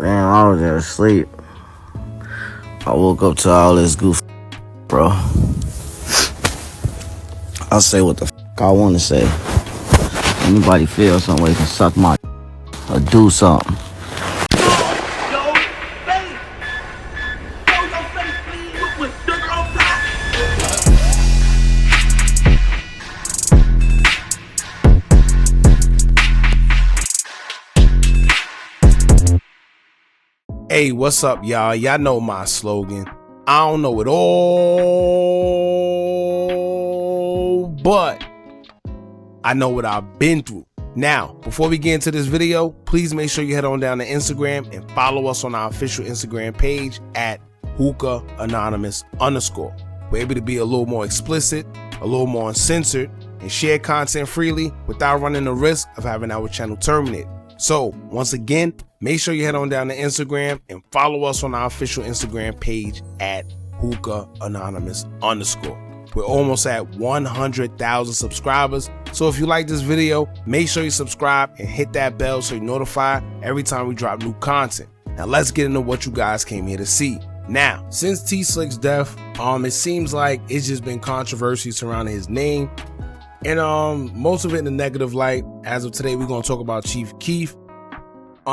Man, I was there asleep. I woke up to all this goof, bro. I'll say what the I want to say. Anybody feel some way can suck my or do something. Hey, what's up, y'all? Y'all know my slogan. I don't know it all, but I know what I've been through. Now, before we get into this video, please make sure you head on down to Instagram and follow us on our official Instagram page at Hookah Anonymous _. We're able to be a little more explicit, a little more uncensored, and share content freely without running the risk of having our channel terminated. So, once again, make sure you head on down to Instagram and follow us on our official Instagram page at Hookah Anonymous _. We're almost at 100,000 subscribers. So if you like this video, make sure you subscribe and hit that bell so you're notified every time we drop new content. Now let's get into what you guys came here to see. Now, since T-Slick's death, it seems like it's just been controversy surrounding his name. And most of it in a negative light. As of today, we're gonna talk about Chief Keef.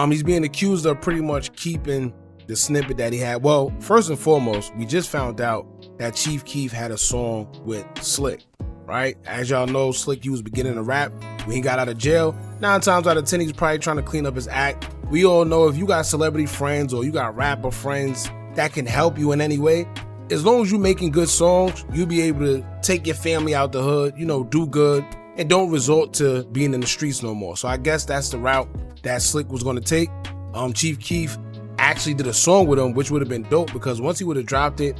He's being accused of pretty much keeping the snippet that he had. Well, first and foremost, we just found out that Chief Keef had a song with Slick, right? As y'all know, Slick, he was beginning to rap when he got out of jail. 9 times out of 10, he's probably trying to clean up his act. We all know if you got celebrity friends or you got rapper friends that can help you in any way, as long as you're making good songs, you'll be able to take your family out the hood, do good, and don't resort to being in the streets no more. So I guess that's the route that Slick was going to take. Chief Keef actually did a song with him, which would have been dope because once he would have dropped it,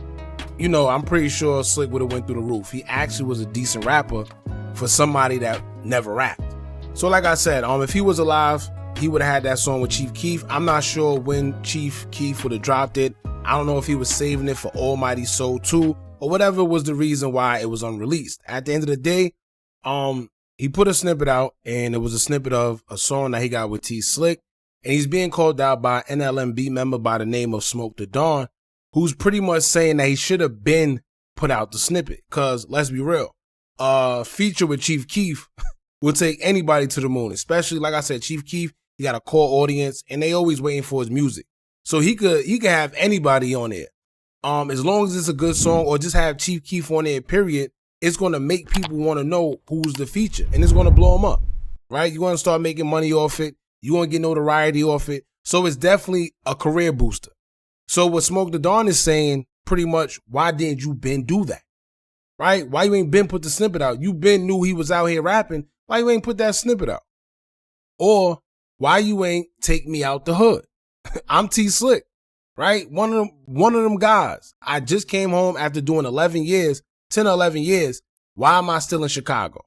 I'm pretty sure Slick would have went through the roof. He actually was a decent rapper for somebody that never rapped. So like I said, if he was alive, he would have had that song with Chief Keef. I'm not sure when Chief Keef would have dropped it. I don't know if he was saving it for Almighty Soul 2 or whatever was the reason why it was unreleased. At the end of the day, he put a snippet out, and it was a snippet of a song that he got with T-Slick, and he's being called out by an NLMB member by the name of Smoke the Dawn, who's pretty much saying that he should have been put out the snippet. Cause let's be real, feature with Chief Keef will take anybody to the moon, especially like I said, Chief Keef, he got a core audience, and they always waiting for his music. So he could have anybody on there. As long as it's a good song or just have Chief Keef on there, period, it's going to make people want to know who's the feature, and it's going to blow them up, right? You're going to start making money off it. You're going to get notoriety off it. So it's definitely a career booster. So what Smoke the Dawn is saying, pretty much, why didn't you been do that, right? Why you ain't been put the snippet out? You been knew he was out here rapping. Why you ain't put that snippet out? Or why you ain't take me out the hood? I'm T-Slick, right? One of them guys. I just came home after doing 10 or 11 years. Why am I still in Chicago,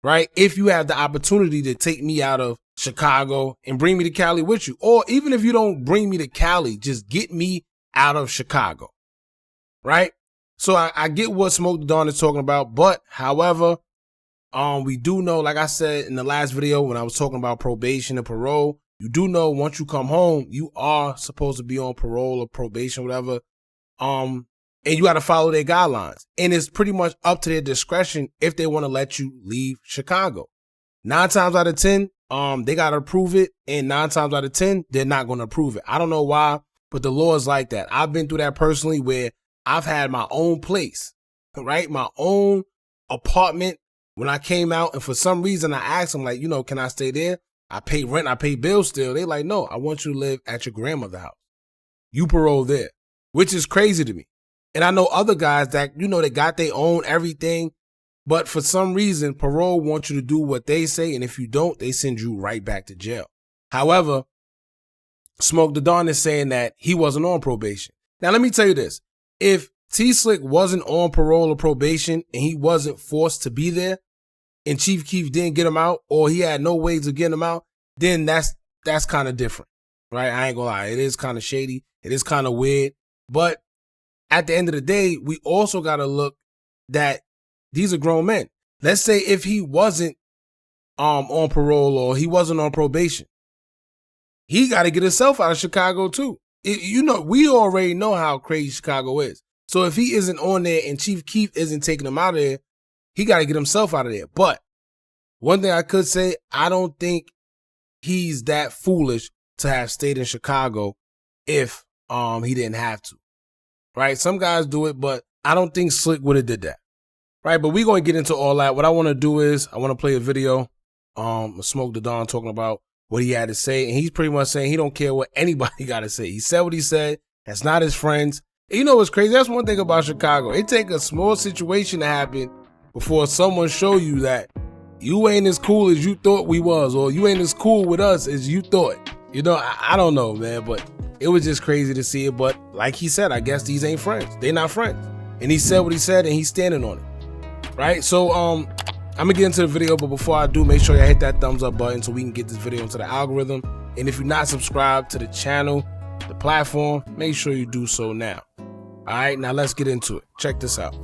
right? If you have the opportunity to take me out of Chicago and bring me to Cali with you, or even if you don't bring me to Cali, just get me out of Chicago, right? So I get what Smoke the Dawn is talking about, but however, we do know, like I said in the last video when I was talking about probation and parole, you do know once you come home, you are supposed to be on parole or probation, whatever. And you got to follow their guidelines. And it's pretty much up to their discretion if they want to let you leave Chicago. 9 times out of 10, they got to approve it. And 9 times out of 10, they're not going to approve it. I don't know why, but the law is like that. I've been through that personally where I've had my own place, right? My own apartment when I came out. And for some reason, I asked them, like, can I stay there? I pay rent, I pay bills still. They like, no, I want you to live at your grandmother's house. You parole there, which is crazy to me. And I know other guys that, they got their own everything, but for some reason, parole wants you to do what they say, and if you don't, they send you right back to jail. However, Smoke the Dawn is saying that he wasn't on probation. Now, let me tell you this. If T-Slick wasn't on parole or probation and he wasn't forced to be there, and Chief Keef didn't get him out, or he had no ways of getting him out, then that's kind of different, right? I ain't gonna lie. It is kind of shady. It is kind of weird. But at the end of the day, we also got to look that these are grown men. Let's say if he wasn't on parole or he wasn't on probation, he got to get himself out of Chicago too. We already know how crazy Chicago is. So if he isn't on there and Chief Keef isn't taking him out of there, he got to get himself out of there. But one thing I could say, I don't think he's that foolish to have stayed in Chicago if he didn't have to. Right? Some guys do it, but I don't think Slick would have did that. Right? But we're going to get into all that. What I want to do is I want to play a video. Smoke the Dawn talking about what he had to say, and he's pretty much saying he don't care what anybody got to say. He said what he said. That's not his friends. And you know what's crazy? That's one thing about Chicago. It take a small situation to happen before someone show you that you ain't as cool as you thought we was, or you ain't as cool with us as you thought. You know, I don't know, man, but it was just crazy to see it. But like he said, I guess these ain't friends. They not friends. And he said what he said, and he's standing on it. Right? So I'm gonna get into the video, but before I do, make sure you hit that thumbs up button so we can get this video into the algorithm. And if you're not subscribed to the channel, the platform, make sure you do so now. All right, now let's get into it. Check this out.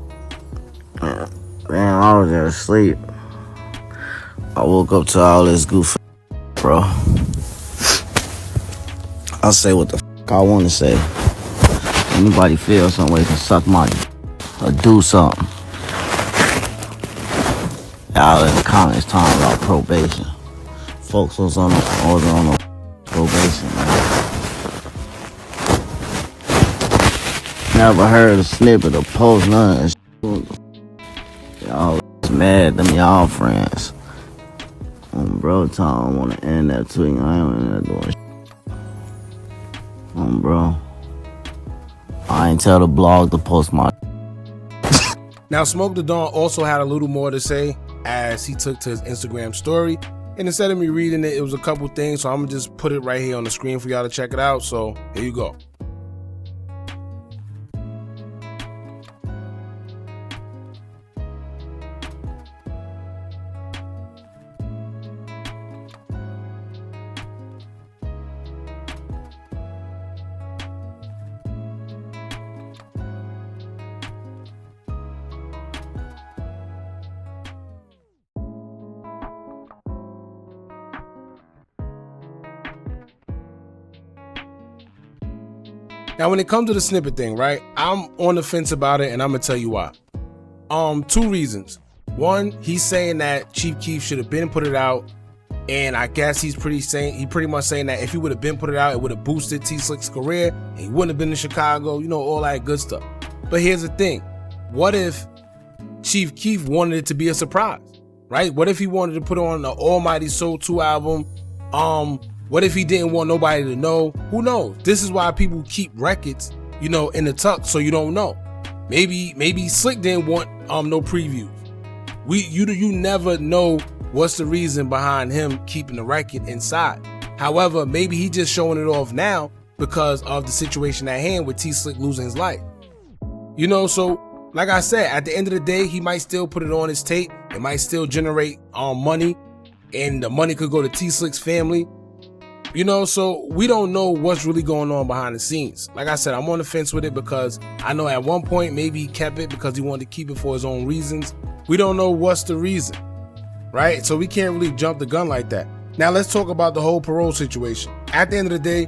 Man, I was there asleep. I woke up to all this goofy, bro. I'll say what the f I want to say. Anybody feel some way can suck my or do something. Y'all in the comments talking about probation. Folks was on probation, man. Never heard a snippet or post, none of that shit. Y'all mad, them y'all friends. Bro, Tom wanna end that tweet. I ain't in there doing shit. Bro. I ain't tell the blog to post my. Now, Smoke the Dawn also had a little more to say as he took to his Instagram story. And instead of me reading it, it was a couple things. So I'm gonna just put it right here on the screen for y'all to check it out. So here you go. Now, when it comes to the snippet thing, right, I'm on the fence about it, and I'm gonna tell you why. Two reasons. One, he's saying that Chief Keef should have been put it out, and I guess he pretty much saying that if he would have been put it out, it would have boosted T-Slick's career, and he wouldn't have been in Chicago, you know, all that good stuff. But here's the thing: what if Chief Keef wanted it to be a surprise, right? What if he wanted to put on the Almighty Soul 2 album? What if he didn't want nobody to know? Who knows? This is why people keep records, you know, in the tuck so you don't know. Maybe Slick didn't want no previews. You never know what's the reason behind him keeping the record inside. However, maybe he just showing it off now because of the situation at hand with T-Slick losing his life. You know, so like I said, at the end of the day, he might still put it on his tape. It might still generate money, and the money could go to T-Slick's family. You know, so we don't know what's really going on behind the scenes. Like I said, I'm on the fence with it because I know at one point maybe he kept it because he wanted to keep it for his own reasons. We don't know what's the reason, right? So we can't really jump the gun like that. Now let's talk about the whole parole situation. At the end of the day,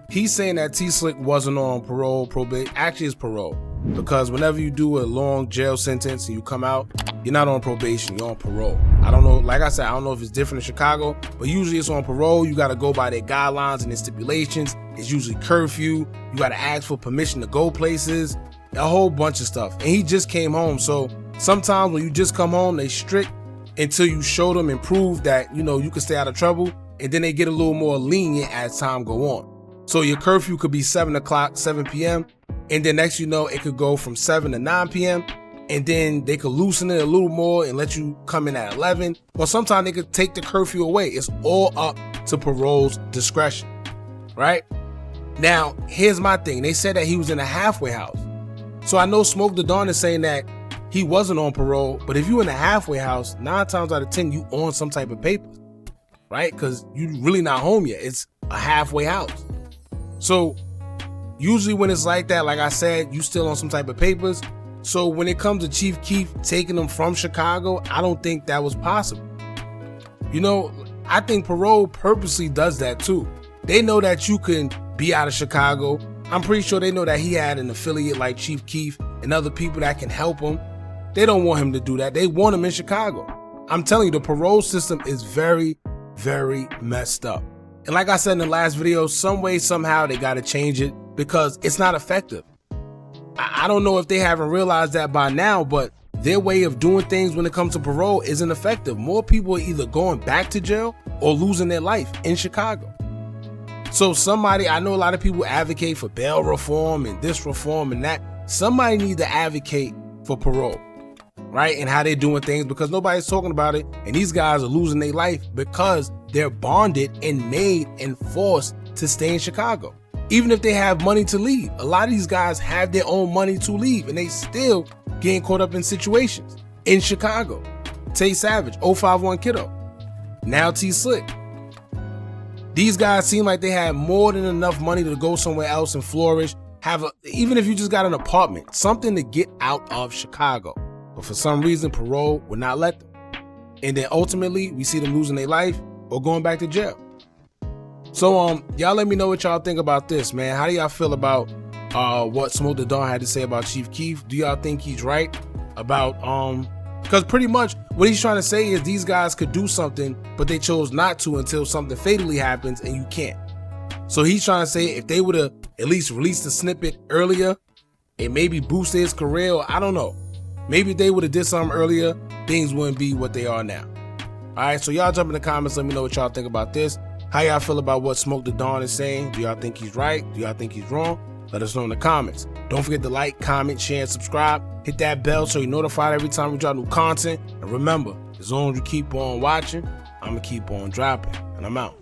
he's saying that T-Slick wasn't on parole, probate. Actually, it's parole. Because whenever you do a long jail sentence and you come out, you're not on probation, you're on parole. I don't know, like I said, I don't know if it's different in Chicago, but usually it's on parole. You got to go by their guidelines and their stipulations. It's usually curfew. You got to ask for permission to go places, a whole bunch of stuff. And he just came home. So sometimes when you just come home, they strict until you show them and prove that, you know, you can stay out of trouble. And then they get a little more lenient as time go on. So your curfew could be 7 o'clock, 7 p.m. And then next you know, it could go from 7 to 9 p.m. And then they could loosen it a little more and let you come in at 11. Or sometimes they could take the curfew away. It's all up to parole's discretion, right? Now, here's my thing. They said that he was in a halfway house. So I know Smoke the Dawn is saying that he wasn't on parole. But if you in a halfway house, 9 times out of 10, you on some type of paper, right? Because you really not home yet. It's a halfway house. So usually when it's like that, like I said, you still on some type of papers. So when it comes to Chief Keef taking them from Chicago, I don't think that was possible. You know, I think Parole purposely does that too. They know that you can be out of Chicago. I'm pretty sure they know that he had an affiliate like Chief Keef and other people that can help him. They don't want him to do that. They want him in Chicago. I'm telling you, the parole system is very, very messed up. And like I said in the last video, some way, somehow they got to change it because it's not effective. I don't know if they haven't realized that by now, but their way of doing things when it comes to parole isn't effective. More people are either going back to jail or losing their life in Chicago. So I know a lot of people advocate for bail reform and this reform and that. Somebody needs to advocate for parole, right? And how they're doing things, because nobody's talking about it. And these guys are losing their life because they're bonded and made and forced to stay in Chicago. Even if they have money to leave, a lot of these guys have their own money to leave and they still getting caught up in situations in Chicago. Tay Savage, 051 Kiddo, now T-Slick. These guys seem like they have more than enough money to go somewhere else and flourish. Even if you just got an apartment, something to get out of Chicago. But for some reason, Parole would not let them. And then ultimately, we see them losing their life or going back to jail. So y'all let me know what y'all think about this, man. How do y'all feel about what Smoke the Dawn had to say about Chief Keef? Do y'all think he's right about because pretty much what he's trying to say is these guys could do something, but they chose not to until something fatally happens and you can't. So he's trying to say if they would have at least released the snippet earlier, it maybe boosted his career, or I don't know. Maybe if they would have did something earlier, things wouldn't be what they are now. All right, so y'all jump in the comments. Let me know what y'all think about this. How y'all feel about what Smoke the Dawn is saying? Do y'all think he's right? Do y'all think he's wrong? Let us know in the comments. Don't forget to like, comment, share, and subscribe. Hit that bell so you're notified every time we drop new content. And remember, as long as you keep on watching, I'm going to keep on dropping. And I'm out.